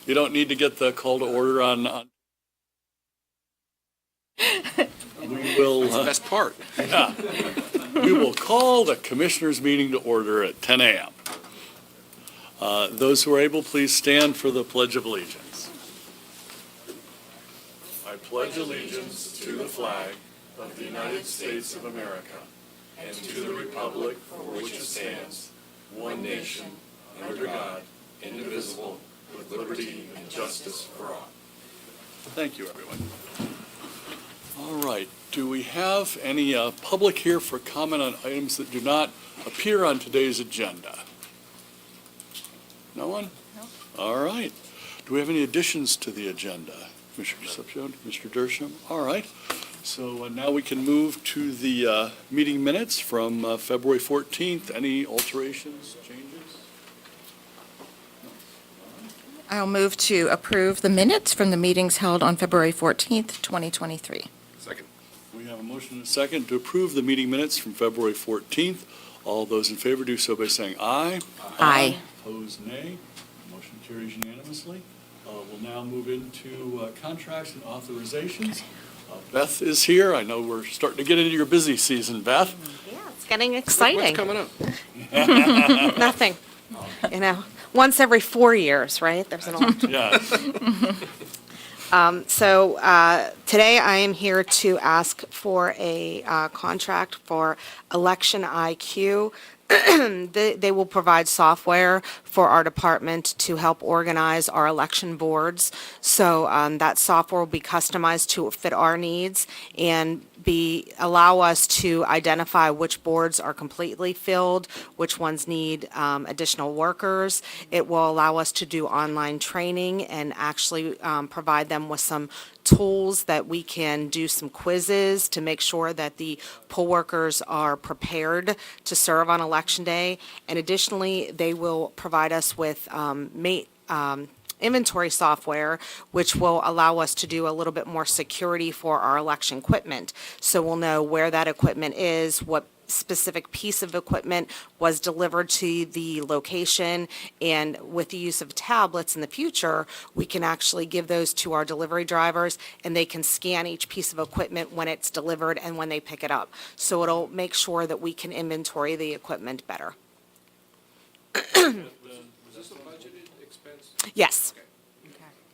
You don't need to get the call to order on. We will. That's the best part. Yeah. We will call the Commissioners' meeting to order at 10 a.m. Those who are able, please stand for the Pledge of Allegiance. I pledge allegiance to the flag of the United States of America and to the republic for which it stands, one nation, under God, indivisible, with liberty and justice for all. Thank you, everyone. All right. Do we have any public here for comment on items that do not appear on today's agenda? No one? No. All right. Do we have any additions to the agenda? Mr. Concepcion, Mr. Dersham? All right. So now we can move to the meeting minutes from February 14th. Any alterations, changes? I'll move to approve the minutes from the meetings held on February 14th, 2023. Second. We have a motion and a second to approve the meeting minutes from February 14th. All those in favor do so by saying aye. Aye. Opposed, nay. Motion carries unanimously. We'll now move into contracts and authorizations. Beth is here. I know we're starting to get into your busy season, Beth. Yeah, it's getting exciting. What's coming up? Nothing. Once every 4 years, right? There's an election. Yes. Today I am here to ask for a contract for Election IQ. They will provide software for our department to help organize our election boards. So that software will be customized to fit our needs and allow us to identify which boards are completely filled, which ones need additional workers. It will allow us to do online training and actually provide them with some tools that we can do some quizzes to make sure that the poll workers are prepared to serve on Election Day. And additionally, they will provide us with inventory software, which will allow us to do a little bit more security for our election equipment. So we'll know where that equipment is, what specific piece of equipment was delivered to the location, and with the use of tablets in the future, we can actually give those to our delivery drivers, and they can scan each piece of equipment when it's delivered and when they pick it up. So it'll make sure that we can inventory the equipment better. Was this a budgeted expense? Yes.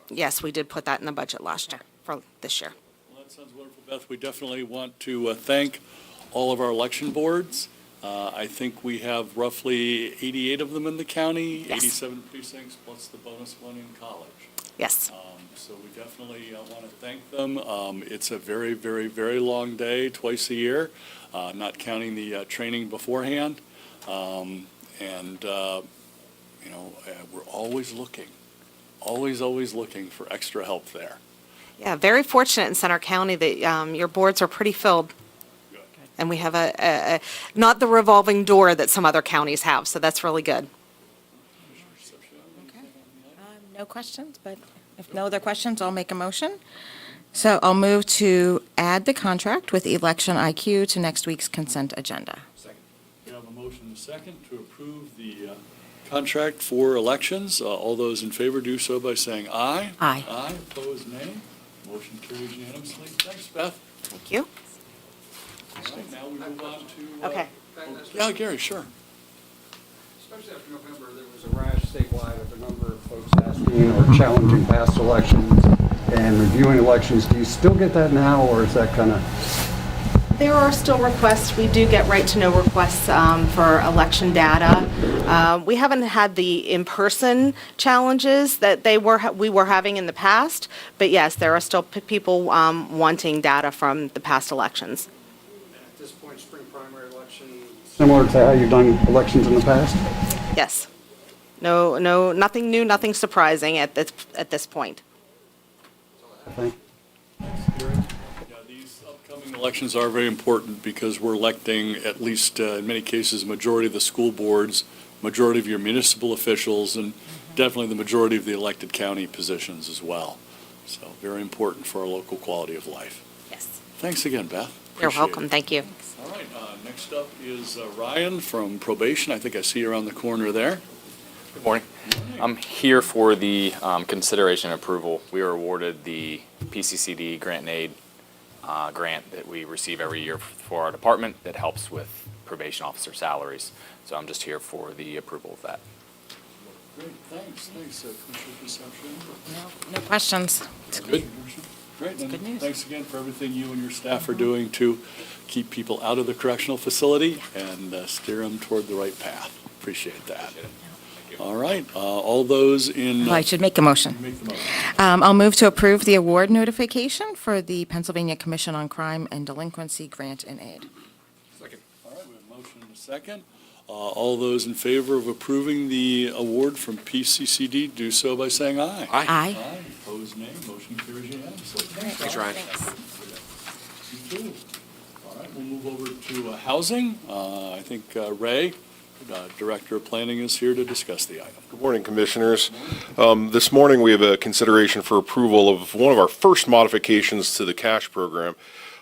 Yes, we did put that in the budget last year, for this year. Well, that sounds wonderful, Beth. We definitely want to thank all of our election boards. I think we have roughly 88 of them in the county, Yes. 87 precincts, plus the bonus one in college. Yes. So we definitely want to thank them. It's a very, very, very long day, twice a year, not counting the training beforehand. We're always looking, always looking for extra help there. Yeah, very fortunate in Center County that your boards are pretty filled. Good. And we have not the revolving door that some other counties have, so that's really good. No questions, but if no other questions, I'll make a motion. So I'll move to add the contract with Election IQ to next week's consent agenda. Second. We have a motion and a second to approve the contract for elections. All those in favor do so by saying aye. Aye. Aye, opposed, nay. Motion carries unanimously. Thanks, Beth. Thank you. All right, now we move on to. Okay. Yeah, Gary, sure. Especially after November, there was a rash statewide of a number of folks asking or challenging past elections and reviewing elections. Do you still get that now, or is that kind of? There are still requests. We do get right-to-know requests for election data. We haven't had the in-person challenges that we were having in the past, but yes, there are still people wanting data from the past elections. At this point, spring primary election, similar to how you've done elections in the past? Yes. No, nothing new, nothing surprising at this point. Thank you. Yeah, these upcoming elections are very important because we're electing at least, in many cases, a majority of the school boards, majority of your municipal officials, and definitely the majority of the elected county positions as well. So very important for our local quality of life. Yes. Thanks again, Beth. You're Appreciate welcome. it. Thank you. All right, next up is Ryan from probation. I think I see you around the corner there. Good morning. I'm here for the consideration and approval. We were awarded the PCCD grant and aid grant that we receive every year for our department that helps with probation officer salaries. So I'm just here for the approval of that. Great, thanks, Commissioner Concepcion. No questions. Good. Great, and good news. thanks again for everything you and your staff are doing to keep people out of the correctional facility and steer them toward the right path. Appreciate that. All right, all those in. Well, I should make a motion. Make the motion. I'll move to approve the award notification for the Pennsylvania Commission on Crime and Delinquency Grant and Aid. Second. All right, we have a motion and a second. All those in favor of approving the award from PCCD, do so by saying aye. Aye. Aye. Opposed, nay. Motion carries unanimously. Thanks, Ryan. You too. All right, we'll move over to housing. I think Ray, Director of Planning, is here to discuss the item. Good morning, Commissioners. This morning, we have a consideration for approval of one of our first modifications to the cash program.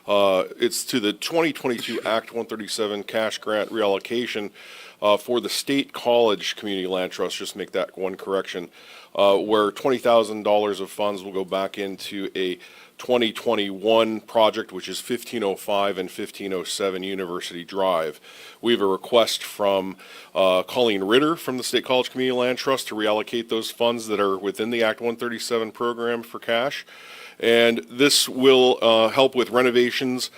It's to the 2022 Act 137 cash grant reallocation for the State College Community Land Trust, just make that one correction, where $20,000 of funds will go back into a 2021 project, which is 1505 and 1507 University Drive. We have a request from Colleen Ritter from the State College Community Land Trust to reallocate those funds that are within the Act 137 program for cash. And this will help with renovations,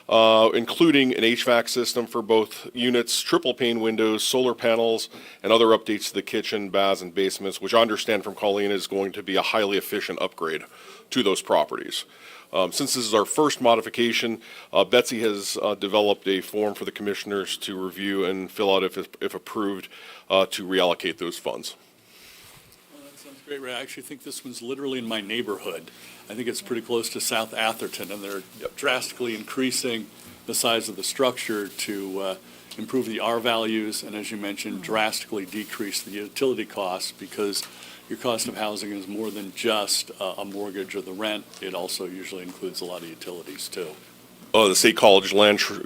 including an HVAC system for both units, triple pane windows, solar panels, and other updates to the kitchen, baths, and basements, which I understand from Colleen is going to be a highly efficient upgrade to those properties. Since this is our first modification, Betsy has developed a form for the commissioners to review and fill out if approved to reallocate those funds. Well, that sounds great, Ray. I actually think this one's literally in my neighborhood. I think it's pretty close to South Atherton, and they're drastically increasing the size of the structure to improve the R values, and as you mentioned, drastically decrease the utility costs, because your cost of housing is more than just a mortgage or the rent. It also usually includes a lot of utilities, too. The State College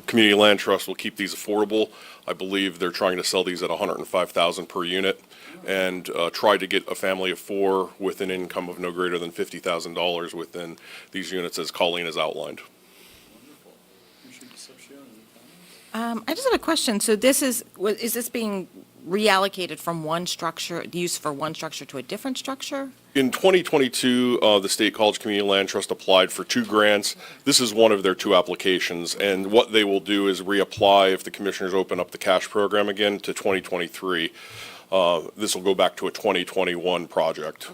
Community Land Trust will keep these affordable. I believe they're trying to sell these at $105,000 per unit, and try to get a family of four with an income of no greater than $50,000 within these units, as Colleen has outlined. Wonderful. Commissioner Concepcion, any comments? I just have a question. So this is this being reallocated from one structure, used for one structure to a different structure? In 2022, the State College Community Land Trust applied for 2 grants. This is one of their 2 applications, and what they will do is reapply if the commissioners open up the cash program again to 2023. This will go back to a 2021 project.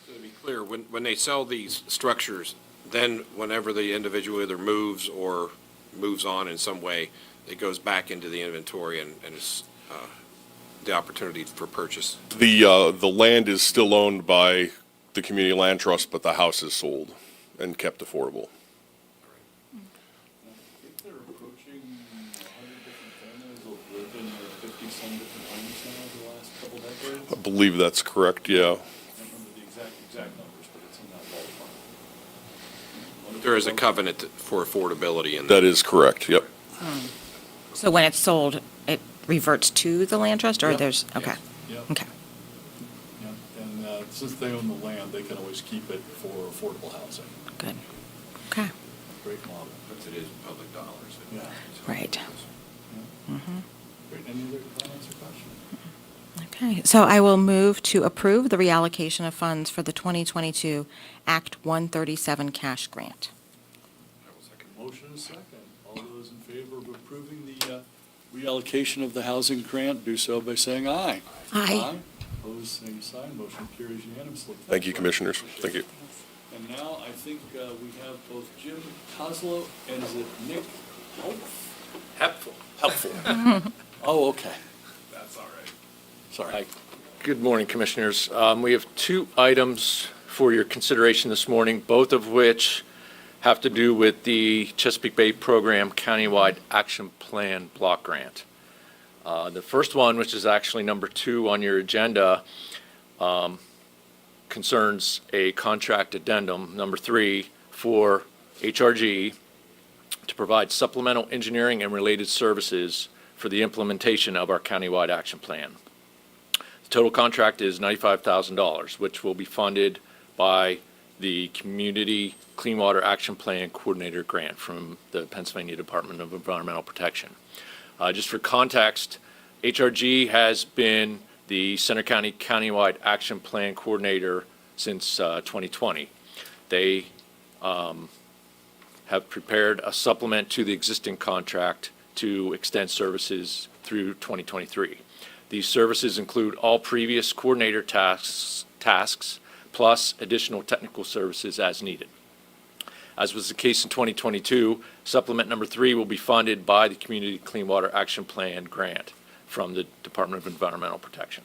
So to be clear, when they sell these structures, then whenever the individual either moves or moves on in some way, it goes back into the inventory and is the opportunity for purchase. The land is still owned by the Community Land Trust, but the house is sold and kept affordable. I think they're approaching 100 different families who have lived in their 50-some different homes now the last couple decades. I believe that's correct, yeah. I don't remember the exact numbers, but it's in that ballpark. There is a covenant for affordability in That is correct, yep. So when it's sold, it reverts to the land trust, or Yeah. there's, okay, Yeah, okay. yeah. And since they own the land, they can always keep it for affordable housing. Good. Okay, Great model. But it is public dollars. Yeah. right. Great. Any other comments or questions? Okay, so I will move to approve the reallocation of funds for the 2022 Act 137 cash grant. Motion is second. All those in favor of approving the reallocation of the housing grant, do so by saying aye. Aye. Opposed, same sign. Motion carries unanimously. Thank you, Commissioners. Thank you. And now I think we have both Jim Kozlow and is it Nick Helpful? Helpful. Oh, okay. That's all right. Sorry. Good morning, Commissioners. We have 2 items for your consideration this morning, both of which have to do with the Chesapeake Bay Program Countywide Action Plan Block Grant. The first one, which is actually number 2 on your agenda, concerns a contract addendum, number 3, for HRG to provide supplemental engineering and related services for the implementation of our countywide action plan. The total contract is $95,000, which will be funded by the Community Clean Water Action Plan Coordinator Grant from the Pennsylvania Department of Environmental Protection. Just for context, HRG has been the Center County Countywide Action Plan Coordinator since 2020. They have prepared a supplement to the existing contract to extend services through 2023. These services include all previous coordinator tasks plus additional technical services as needed. As was the case in 2022, supplement number 3 will be funded by the Community Clean Water Action Plan grant from the Department of Environmental Protection.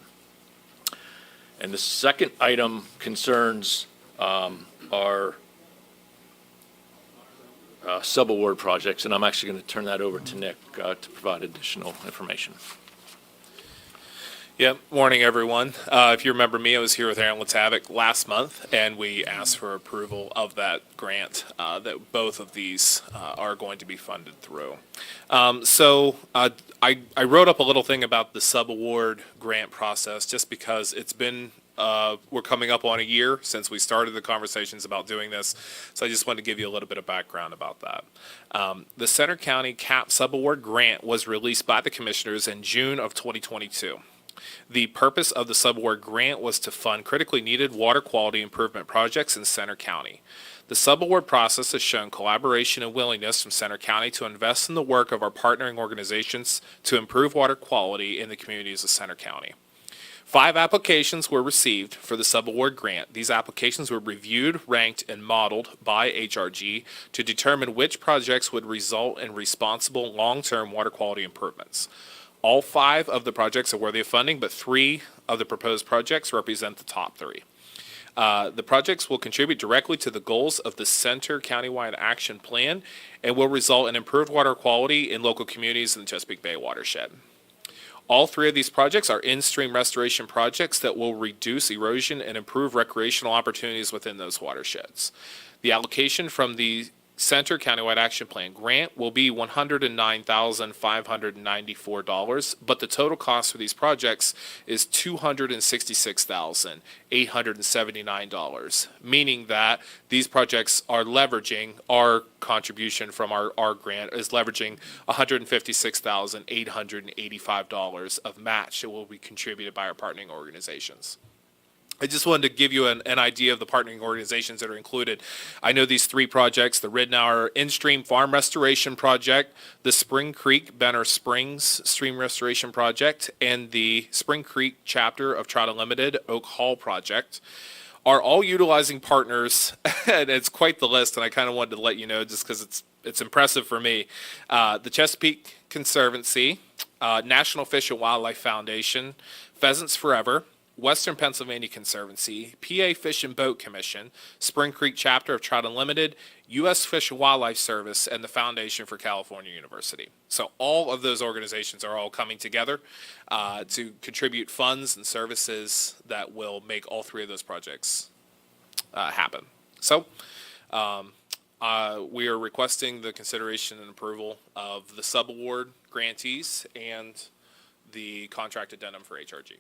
And the second item concerns our subaward projects, and I'm actually going to turn that over to Nick to provide additional information. Yeah, morning, everyone. If you remember me, I was here with Aaron Letavik last month, and we asked for approval of that grant that both of these are going to be funded through. I wrote up a little thing about the subaward grant process just because it's been we're coming up on a year since we started the conversations about doing this, so I just wanted to give you a little bit of background about that. The Center County CAP Subaward Grant was released by the commissioners in June of 2022. The purpose of the subaward grant was to fund critically needed water quality improvement projects in Center County. The subaward process has shown collaboration and willingness from Center County to invest in the work of our partnering organizations to improve water quality in the communities of Center County. 5 applications were received for the subaward grant. These applications were reviewed, ranked, and modeled by HRG to determine which projects would result in responsible long-term water quality improvements. All 5 of the projects are worthy of funding, but 3 of the proposed projects represent the top 3. The projects will contribute directly to the goals of the Center Countywide Action Plan and will result in improved water quality in local communities in the Chesapeake Bay watershed. All 3 of these projects are in-stream restoration projects that will reduce erosion and improve recreational opportunities within those watersheds. The allocation from the Center Countywide Action Plan grant will be $109,594, but the total cost for these projects is $266,879, meaning that these projects are leveraging our contribution from our grant is leveraging $156,885 of match that will be contributed by our partnering organizations. I just wanted to give you an idea of the partnering organizations that are included. I know these 3 projects, the Ridnour In-Stream Farm Restoration Project, the Spring Creek Benner Springs Stream Restoration Project, and the Spring Creek chapter of Trout Unlimited Oak Hall Project are all utilizing partners, and it's quite the list, and I kind of wanted to let you know just because it's impressive for me. The Chesapeake Conservancy, National Fish and Wildlife Foundation, Pheasants Forever, Western Pennsylvania Conservancy, PA Fish and Boat Commission, Spring Creek Chapter of Trout Unlimited, U.S. Fish and Wildlife Service, and the Foundation for California University. So all of those organizations are all coming together to contribute funds and services that will make all 3 of those projects happen. So we are requesting the consideration and approval of the subaward grantees and the contract addendum for HRG.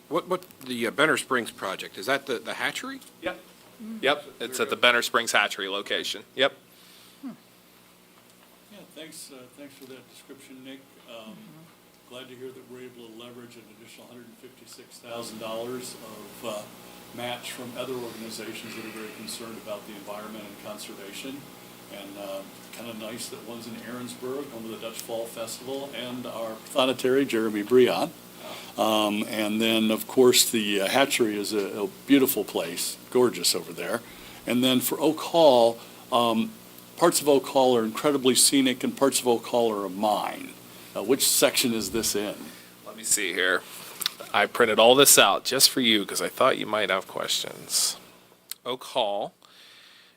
What the Benner Springs project, is that the hatchery? Yep. Yep, it's at the Benner Springs Hatchery location. Yep. Yeah, thanks for that description, Nick. Glad to hear that we're able to leverage an additional $156,000 of match from other organizations that are very concerned about the environment and conservation. And kind of nice that one's in Aaronsburg, home of the Dutch Fall Festival, and our thonotary, Jeremy Breon. And then, of course, the hatchery is a beautiful place, gorgeous over there. And then for Oak Hall, parts of Oak Hall are incredibly scenic and parts of Oak Hall are mine. Which section is this in? Let me see here. I printed all this out just for you because I thought you might have questions. Oak Hall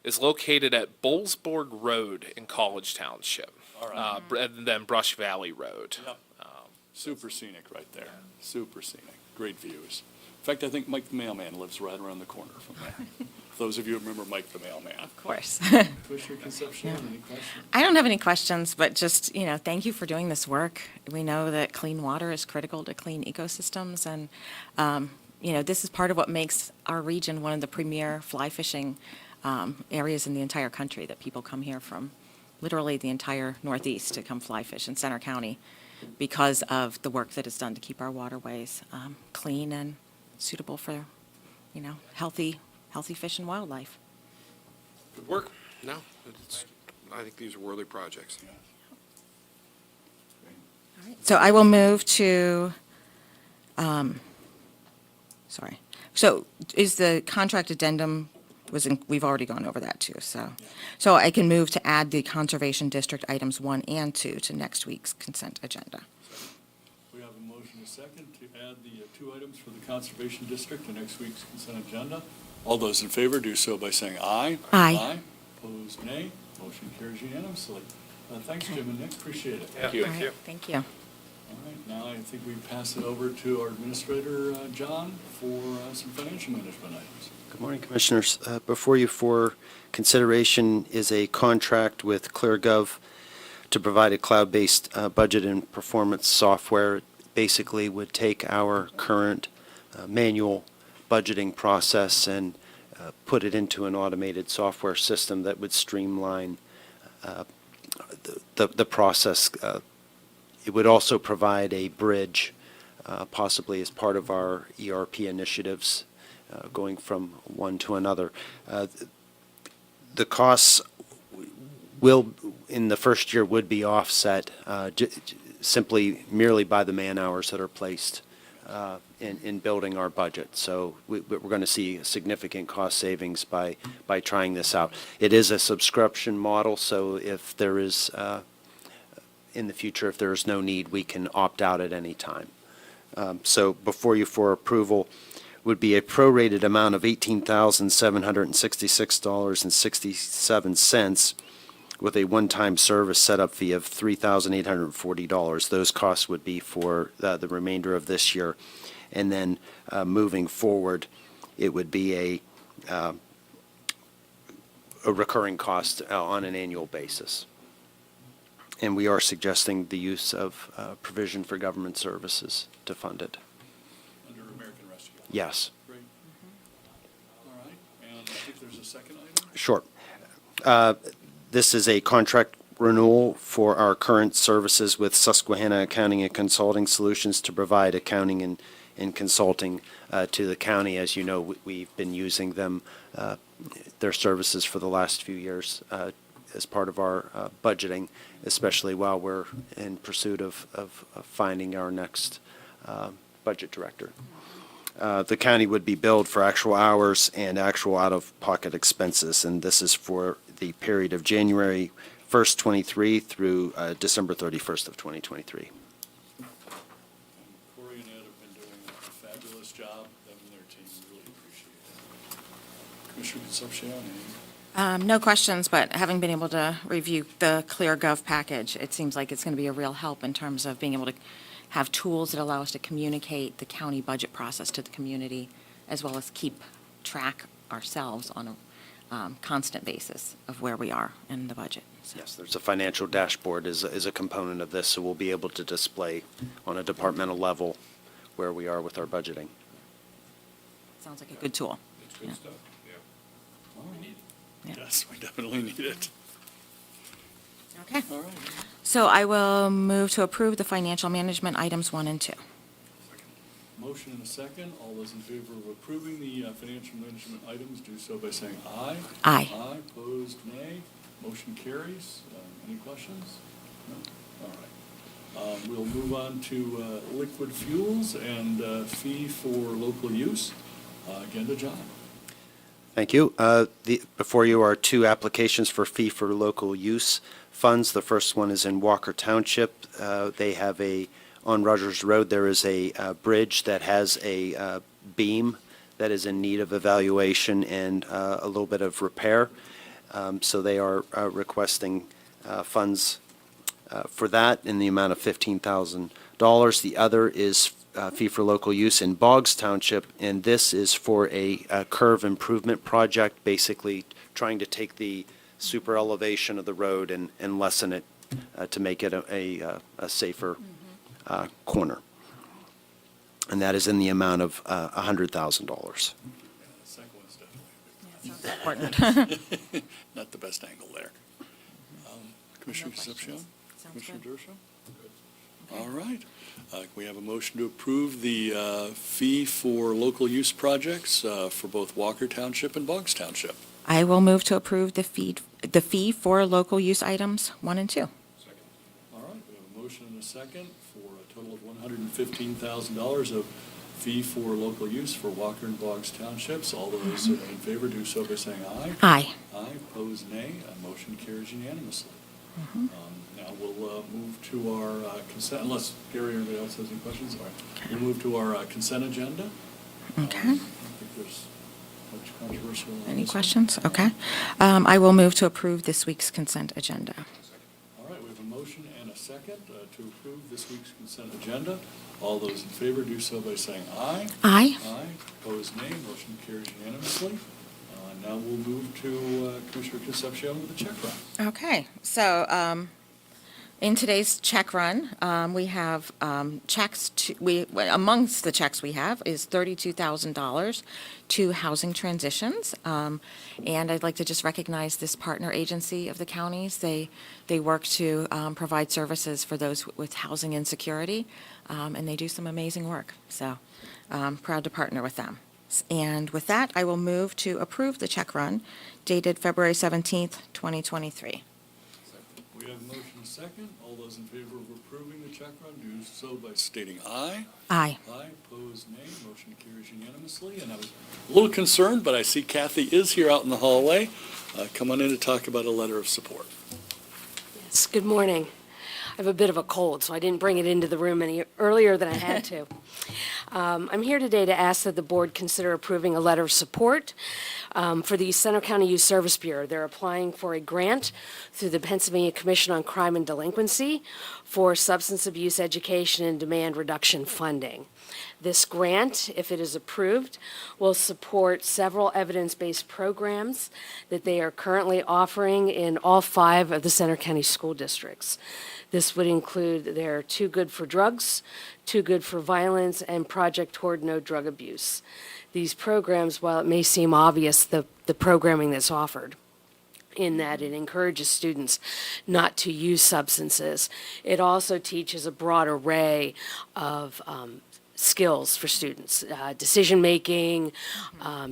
is located at Bollesborg Road in College Township, All right. and then Brush Valley Road. Yep. Super scenic right there. Super scenic. Great views. fact, I think Mike the Mailman lives right around the corner from that. For those of you who remember Mike the Mailman. Of course. Commissioner Concepcion, any questions? I don't have any questions, but just, thank you for doing this work. We know that clean water is critical to clean ecosystems, and, this is part of what makes our region one of the premier fly fishing areas in the entire country, that people come here from literally the entire Northeast to come fly fish in Center County because of the work that is done to keep our waterways clean and suitable for, healthy fish and wildlife. Good work. No, I think these are worthy projects. So I will move to, so is the contract addendum, we've already gone over that too, so I can move to add the Conservation District items 1 and 2 to next week's consent agenda. We have a motion and a second to add the 2 items for the Conservation District to next week's consent agenda. All those in favor do so by saying aye. Aye. Opposed, nay. Motion carries unanimously. Thanks, Jim and Nick, appreciate it. Thank you. All right, thank you. All right, now I think we pass it over to our Administrator, John, for some financial management items. Good morning, Commissioners. Before you for consideration is a contract with ClearGov to provide a cloud-based budget and performance software. It basically would take our current manual budgeting process and put it into an automated software system that would streamline the process. It would also provide a bridge, possibly as part of our ERP initiatives, going from one to another. The costs will, in the first year, would be offset simply merely by the man-hours that are placed in building our budget. So we're going to see significant cost savings by trying this out. It is a subscription model, so if there is, in the future, if there is no need, we can opt out at any time. So before you for approval would be a prorated amount of $18,766.67 with a one-time service setup fee of $3,840. Those costs would be for the remainder of this year. And then moving forward, it would be a recurring cost on an annual basis. And we are suggesting the use of provision for government services to fund it. Under American Rescue. Yes. Great. All right, and I think there's a second item. Sure. This is a contract renewal for our current services with Susquehanna Accounting and Consulting Solutions to provide accounting and consulting to the county. As you know, we've been using them, their services for the last few years as part of our budgeting, especially while we're in pursuit of finding our next budget director. The county would be billed for actual hours and actual out-of-pocket expenses, and this is for the period of January 1st, 23 through December 31st of 2023. Corey and Ed have been doing a fabulous job, them and their team, really appreciate it. Commissioner Concepcion, No questions, but having been able to review the ClearGov package, it seems like it's going to be a real help in terms of being able to have tools that allow us to communicate the county budget process to the community, as well as keep track ourselves on a constant basis of where we are in the budget. So, Yes, there's a financial dashboard is a component of this, so we'll be able to display on a departmental level where we are with our budgeting. sounds like a good tool. It's good Yeah. stuff. Yeah. Yes, we definitely need it. Okay. All right. So I will move to approve the financial management items 1 and 2. Motion and a second. All those in favor of approving the financial management items do so by saying aye. Aye. Aye, opposed, nay. Motion carries. Any questions? No? All right. We'll move on to liquid fuels and fee for local use. Again to John. Thank you. Before you are 2 applications for fee for local use funds. The first one is in Walker Township. They have on Rogers Road, there is a bridge that has a beam that is in need of evaluation and a little bit of repair. So they are requesting funds for that in the amount of $15,000. The other is fee for local use in Boggs Township, and this is for a curve improvement project, basically trying to take the super elevation of the road and lessen it to make it a safer corner. And that is in the amount of $100,000. Second one's definitely Important. not the best angle there. Commissioner Concepcion? Sounds Commissioner good. Dershowitz? All right. We have a motion to approve the fee for local use projects for both Walker Township and Boggs Township. I will move to approve the fee for local use items 1 and 2. All right, we have a motion and a second for a total of $115,000 of fee for local use for Walker and Boggs Townships. All those in favor do so by saying aye. Aye. Aye, opposed nay. Motion carries unanimously. Now we'll move to our consent, unless Gary or anybody else has any questions. All right. We'll move to our consent agenda. Okay. I don't think there's much controversial on Any this one. questions? Okay. I will move to approve this week's consent agenda. All right, we have a motion and a second to approve this week's consent agenda. All those in favor do so by saying aye. Aye. Aye, opposed nay, motion carries unanimously. Now we'll move to Commissioner Concepcion with the check run. Okay, so in today's check run, we have checks, amongst the checks we have is $32,000 to Housing Transitions. And I'd like to just recognize this partner agency of the counties. They work to provide services for those with housing insecurity, and they do some amazing work. So proud to partner with them. And with that, I will move to approve the check run dated February 17th, 2023. We have a motion and a second. All those in favor of approving the check run do so by stating aye. Aye. Aye, opposed nay, motion carries unanimously. And I was a little concerned, but I see Kathy is here out in the hallway. Come on in to talk about a letter of support. Yes, good morning. I have a bit of a cold, so I didn't bring it into the room any earlier than I had to. I'm here today to ask that the board consider approving a letter of support for the Center County Youth Service Bureau. They're applying for a grant through the Pennsylvania Commission on Crime and Delinquency for substance abuse education and demand reduction funding. This grant, if it is approved, will support several evidence-based programs that they are currently offering in all 5 of the Center County school districts. This would include their Too Good for Drugs, Too Good for Violence, and Project Toward No Drug Abuse. These programs, while it may seem obvious, the programming that's offered, in that it encourages students not to use substances, it also teaches a broad array of skills for students, decision-making,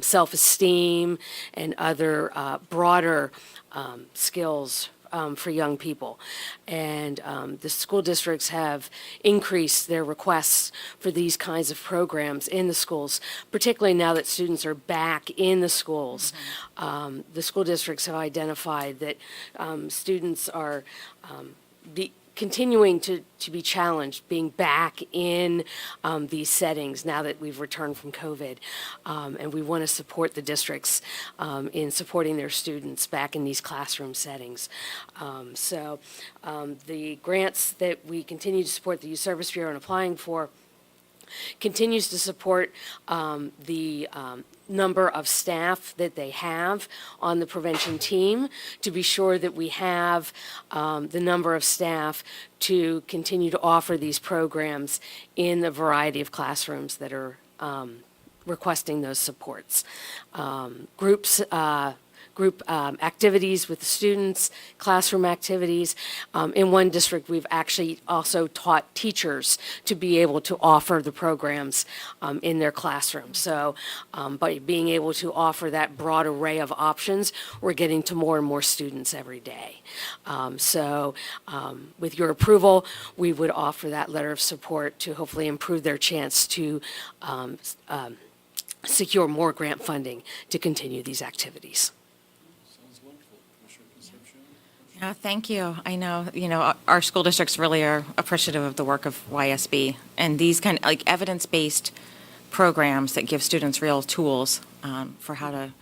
self-esteem, and other broader skills for young people. And the school districts have increased their requests for these kinds of programs in the schools, particularly now that students are back in the schools. The school districts have identified that students are continuing to be challenged, being back in these settings now that we've returned from COVID. And we want to support the districts in supporting their students back in these classroom settings. So the grants that we continue to support the Youth Service Bureau in applying for continues to support the number of staff that they have on the prevention team to be sure that we have the number of staff to continue to offer these programs in the variety of classrooms that are requesting those supports. Group activities with the students, classroom activities. In one district, we've actually also taught teachers to be able to offer the programs in their classroom. So by being able to offer that broad array of options, we're getting to more and more students every day. So with your approval, we would offer that letter of support to hopefully improve their chance to secure more grant funding to continue these activities. Sounds wonderful. Commissioner Concepcion? Thank you. I know, our school districts really are appreciative of the work of YSB, and these kind of like evidence-based programs that give students real tools for how to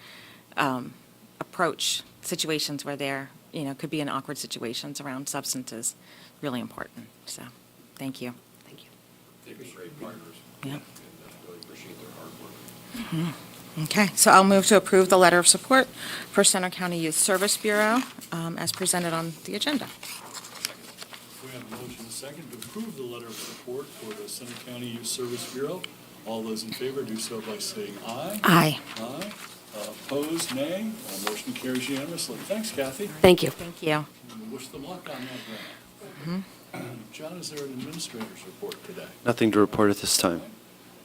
approach situations where they're, could be in awkward situations around substances. really important. So, thank you. Thank you. They've been great partners. Yep. And really appreciate their hard work. Okay, so I'll move to approve the letter of support for Center County Youth Service Bureau as presented on the agenda. We have a motion and a second to approve the letter of support for the Center County Youth Service Bureau. All those in favor do so by saying aye. Aye. Aye. Opposed, nay. Motion carries unanimously. Thanks, Kathy. Thank you. Thank you. We wish them luck on that grant. John, is there an administrator's report today? Nothing to report at this time.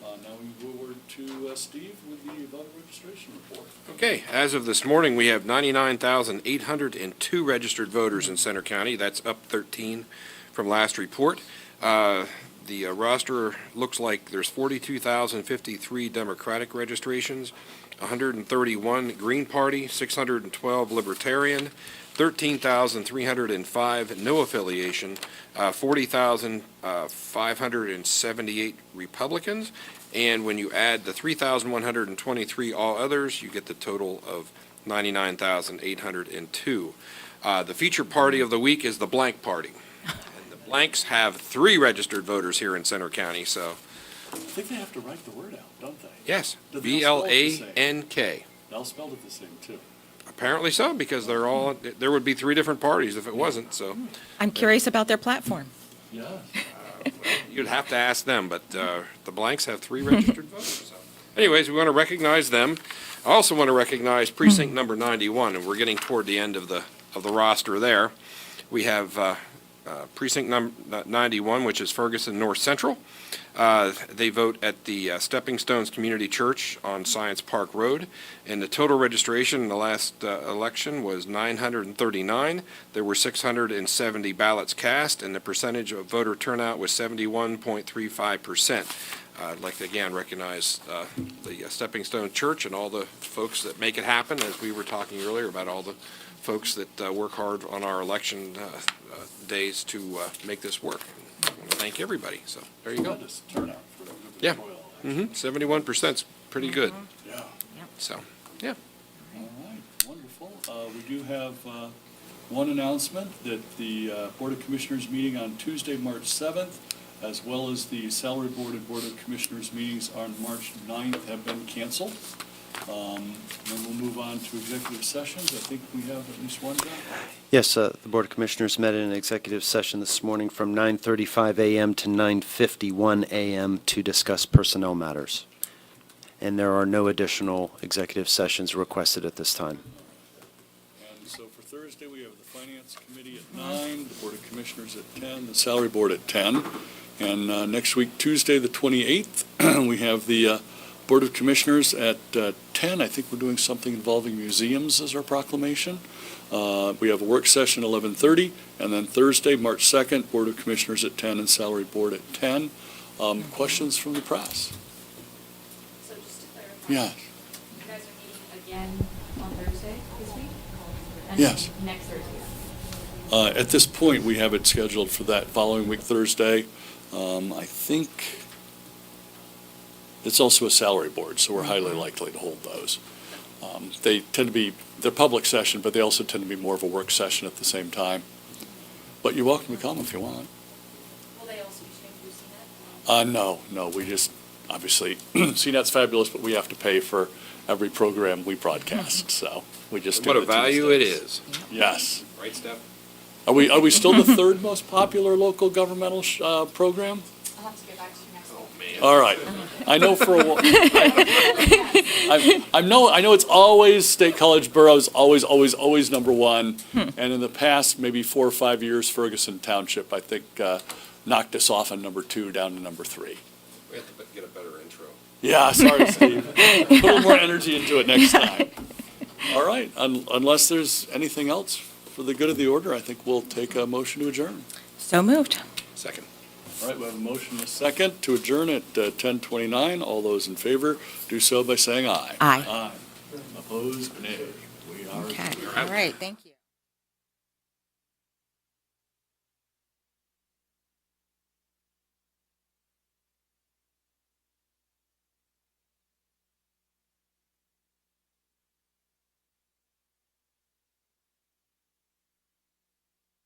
Now we go over to Steve with the voter registration report. Okay, as of this morning, we have 99,802 registered voters in Center County. That's up 13 from last report. The roster looks like there's 42,053 Democratic registrations, 131 Green Party, 612 Libertarian, 13,305 no affiliation, 40,578 Republicans, and when you add the 3,123 all others, you get the total of 99,802. The feature party of the week is the Blank Party. And the Blanks have 3 registered voters here in Center County, so, I think they have to write the word out, don't they? yes, Do they all spell it the same? BLANK. They'll spell it the same, too. Apparently so, because they're all, there would be 3 different parties if it wasn't, so I'm curious about their platform. Yeah. you'd have to ask them, but the Blanks have 3 registered voters. So. Anyways, we want to recognize them. I also want to recognize precinct number 91, and we're getting toward the end of the roster there. We have precinct number 91, which is Ferguson North Central. They vote at the Stepping Stones Community Church on Science Park Road, and the total registration in the last election was 939. There were 670 ballots cast, and the percentage of voter turnout was 71.35%. I'd like to again recognize the Stepping Stone Church and all the folks that make it happen, as we were talking earlier about all the folks that work hard on our election days to make this work. I want to thank everybody, so there you go. Tremendous turnout for the Yeah. gubernatorial election. 71%'s pretty good, Yeah. so, yeah. All right, wonderful. We do have one announcement that the Board of Commissioners meeting on Tuesday, March 7th, as well as the Salary Board and Board of Commissioners meetings on March 9th have been canceled. Then we'll move on to executive sessions. I think we have at least one, John? Yes, the Board of Commissioners met in an executive session this morning from 9:35 a.m. to 9:51 a.m. to discuss personnel matters. And there are no additional executive sessions requested at this time. And so for Thursday, we have the Finance Committee at 9, the Board of Commissioners at 10, the Salary Board at 10. And next week, Tuesday, the 28th, we have the Board of Commissioners at 10. I think we're doing something involving museums as our proclamation. We have a work session 11:30, and then Thursday, March 2nd, Board of Commissioners at 10 and Salary Board at 10. Questions from the press? So just to clarify. Yeah. You guys are meeting again on Thursday this week? And Yes. Next Thursday? At this point, we have it scheduled for that following week, Thursday. I think it's also a salary board, so we're highly likely to hold those. They tend to be, they're public session, but they also tend to be more of a work session at the same time. But you're welcome to come if you want. Will they also be shooting through CNET? No, we just, obviously, CNET's fabulous, but we have to pay for every program we broadcast, so we just do What a the value it Tuesdays. is, Yes. right, Steph? Are we still the third most popular local governmental program? I'll have to get back to you next week. All right. I know for a while. I know it's always, State College Borough is always number one. And in the past, maybe 4 or 5 years, Ferguson Township, I think, knocked us off on number 2 down to number 3. We have to get a better intro. Yeah, sorry, Steve. Put a little more energy into it next time. All right, unless there's anything else for the good of the order, I think we'll take a motion to adjourn. So moved. Second. All right, we have a motion and a second to adjourn at 10:29. All those in favor do so by saying aye. Aye. Aye. Opposed, nay. We are Okay, adjourned. all right, thank you.